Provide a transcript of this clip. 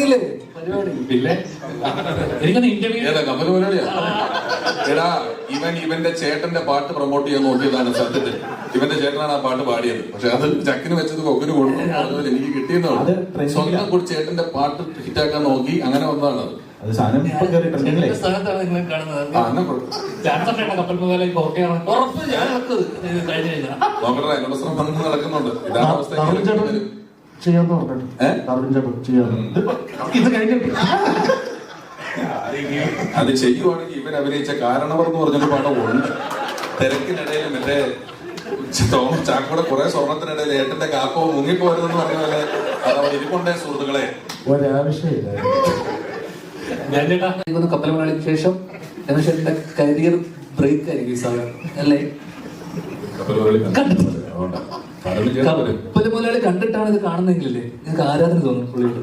തുടങ്ങിയില്ലേ പരിപാടി? പിന്നെ എനിക്കൊന്ന് ഇന്റർവ്യൂ കപ്പൽ പരിപാടിയാ. എടാ ഇവന്റെ ചേട്ടന്റെ പാട്ട് പ്രൊമോട്ട് ചെയ്യാൻ നോക്കിയതാണ് സത്യത്തിൽ. ഇവന്റെ ചേട്ടനാണ് ആ പാട്ട് പാടിയത്. പക്ഷെ അത് ചക്കിന് വെച്ചത് കൊക്കിന് കൊടുക്കും. അതുപോലെ എനിക്ക് കിട്ടിയെന്നുള്ളൂ. സ്വന്തം കൂടി ചേട്ടന്റെ പാട്ട് ഹിറ്റാക്കാൻ നോക്കി, അങ്ങനെ വന്നതാണ് അത്. സ്ഥലത്താണ് നിങ്ങൾ കാണുന്നത്. കപ്പൽ മുതലേ കോട്ടയാണ് ഉറപ്പ്. ഞാൻ കഴിഞ്ഞ കഴിഞ്ഞാൽ നോക്കട്ടെ, എന്നോട് ശ്രമം നടക്കുന്നുണ്ട്. ഇതാണ് അവസ്ഥ. ചെയ്യാന്ന് പറഞ്ഞിട്ട് ഇത് കഴിഞ്ഞിട്ട് അത് ചെയ്യുവാണെങ്കിൽ ഇവൻ അഭിനയിച്ച കാരണവർ എന്ന് പറഞ്ഞൊരു പാഠം ഉണ്ട്. തിരക്കിനിടയിൽ മറ്റേ ചാക്കോടെ കുറെ സ്വർണത്തിനിടയിൽ ഏട്ടന്റെ കാപ്പോ മുങ്ങിപ്പോരുതെന്ന് പറഞ്ഞ പോലെ അതവിടെ ഇരിപ്പുണ്ടേ സുഹൃത്തുക്കളെ. ഒരാവശ്യമില്ല. ഞാൻ ചേട്ടാ കപ്പൽ മലയാളിക്ക് ശേഷം രമേശേട്ടന്റെ കരിയർ ബ്രേക്ക് ആയിരിക്കും സാധാരണ അല്ലേ? കപ്പൽ മുതലാളി കണ്ടിട്ടാണ് ഇത് കാണുന്നെങ്കിലല്ലേ നിങ്ങൾക്ക് ആരാധന തോന്നും പുള്ളിയോട്.